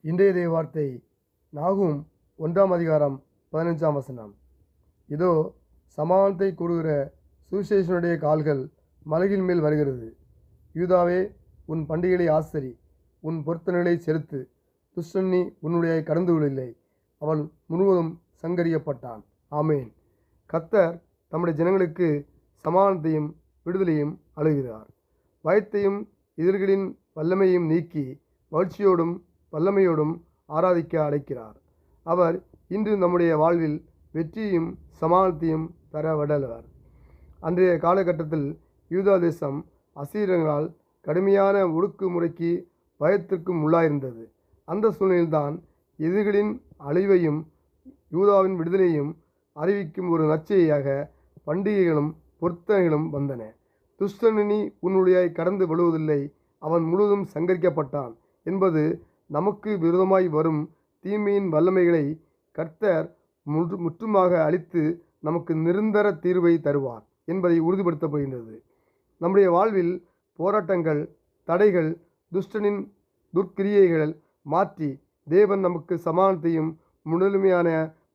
இன்றைய தேவ வார்த்தை நாகும் 1:15. இதோ சமாதானத்தை கூறுகிற சுவிசேஷனுடைய கால்கள் மலையின் மேல் வருகிறது. யூதாவே, உன் பண்டிகைகளை ஆசரி, உன் பொருத்தனைகளை செலுத்து. துஷ்டனி உன்னுடைய கடந்து விடவில்லை, அவன் முழுவதும் சங்கரிக்கப்பட்டான். ஆமேன். கர்த்தர் தம்முடைய ஜனங்களுக்கு சமாதானத்தையும் விடுதலையும் அழுகிறார். பயத்தையும் எதிரிகளின் வல்லமையையும் நீக்கி மகிழ்ச்சியோடும் வல்லமையோடும் ஆராதிக்க அழைக்கிறார். அவர் இன்று நம்முடைய வாழ்வில் வெற்றியையும் சமாதானத்தையும் தர வல்லவர். அன்றைய காலகட்டத்தில் யூதா தேசம் அசீரியர்களால் கடுமையான ஒடுக்குமுறைக்கு பயத்திற்கும் உள்ளாயிருந்தது. அந்த சூழ்நிலையில்தான் எதிரிகளின் அழிவையும் யூதாவின் விடுதலையும் அறிவிக்கும் ஒரு நற்செய்தியாக பண்டிகைகளும் பொருத்தனைகளும் வந்தன. துஷ்டனி உன்னுடைய கடந்து விழுவதில்லை, அவன் முழுவதும் சங்கரிக்கப்பட்டான் என்பது நமக்கு விரோதமாய் வரும் தீமையின் வல்லமைகளை கர்த்தர் முற்றுமாக அழித்து நமக்கு நிரந்தர தீர்வை தருவார் என்பதை உறுதிப்படுத்தப்படுகின்றது. நம்முடைய வாழ்வில் போராட்டங்கள், தடைகள், துஷ்டனின் துர்க்கிரியைகள் மாற்றி தேவன் நமக்கு சமாதானத்தையும் முழுமையான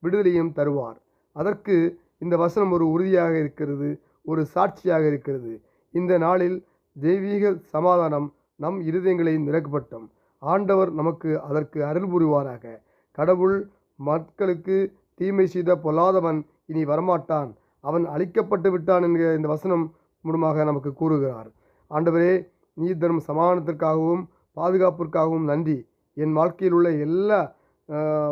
விடுதலையும் தருவார். அதற்கு இந்த வசனம் ஒரு உறுதியாக இருக்கிறது, ஒரு சாட்சியாக இருக்கிறது. இந்த நாளில் தெய்வீக சமாதானம் நம் இருதயங்களை நிரப்பட்டும். ஆண்டவர் நமக்கு அதற்கு அருள் புரிவாராக. கடவுள் மக்களுக்கு தீமை செய்த பொல்லாதவன் இனி வரமாட்டான், அவன் அழிக்கப்பட்டு விட்டான் என்கிற இந்த வசனம் மூலமாக நமக்கு கூறுகிறார். ஆண்டவரே, நீர் தரும் சமாதானத்திற்காகவும் பாதுகாப்பிற்காகவும் நன்றி. என் வாழ்க்கையில் உள்ள எல்லா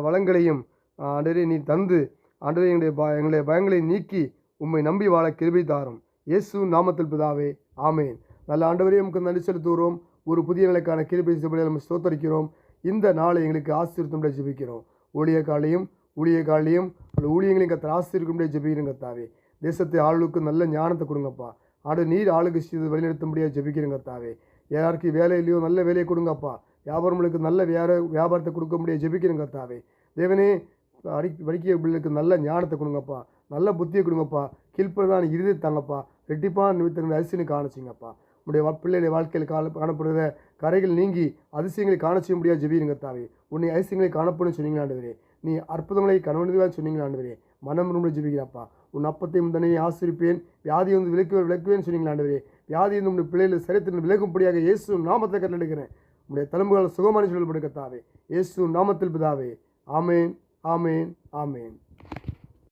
வளங்களையும் ஆண்டவரே நீ தந்து ஆண்டவரே எங்களுடைய பயங்களை நீக்கி உம்மை நம்பி வாழ கிருபை தாரும். இயேசு நாமத்தில் பிதாவே, ஆமேன். நல்ல ஆண்டவரே, நமக்கு நன்றி செலுத்துகிறோம். ஒரு புதிய நிலைக்கான கிருபை நம்ம ஸ்தோத்தரிக்கிறோம். இந்த நாளை எங்களுக்கு ஆசீர்வாதம் ஜெபிக்கிறோம். ஊழியக்காலையும் ஊழியங்களையும் கத்த ஆசீர்வாதம் ஜெபிக்கிறோம். கத்தாவே, தேசத்தை ஆளுக்கு நல்ல ஞானத்தை கொடுங்கப்பா. நீர் ஆளுக்கு வழிநடத்த முடியாது ஜெபிக்கிறோம். கத்தாவே, யாருக்கு வேலை இல்லையோ நல்ல வேலையை கொடுங்கப்பா. வியாபாரங்களுக்கு நல்ல வியாபாரத்தை கொடுக்க முடியாது ஜெபிக்கிறோம். கத்தாவே, தேவனே, படிக்கிற பிள்ளைகளுக்கு நல்ல ஞானத்தை கொடுங்கப்பா, நல்ல புத்தியை கொடுங்கப்பா. கீழ்ப்பதான் இறுதி தாங்கப்பா. ரெட்டிப்பான நிமித்தங்கள் அதிசயங்களை காணச்சிங்கப்பா. உடைய பிள்ளைகளை வாழ்க்கையில் காணப்படுகிற கரைகள் நீங்கி அதிசயங்களை காண செய்ய முடியாது ஜெபிக்கிறோம். கத்தாவே, உன்னை அதிசயங்களை காணப்படும் சொன்னீங்களா ஆண்டவரே. நீ அற்புதங்களை கணவனதாக சொன்னீங்களா ஆண்டவரே. மனம் ரொம்ப ஜெபிக்கிறப்பா. உன் அப்பத்தை முந்தனையை ஆசிரிப்பேன், வியாதியை வந்து விளக்குவேன்னு சொன்னீங்களா ஆண்டவரே. வியாதி வந்து உடைய பிள்ளைகளை சரித்திரம் விலகும்படியாக இயேசு நாமத்தை கட்டளையிடுகிறேன். உடைய தழும்புகள் சுகமான சொல்லப்படும். கத்தாவே, இயேசு நாமத்தில் பிதாவே, ஆமேன், ஆமேன், ஆமேன்.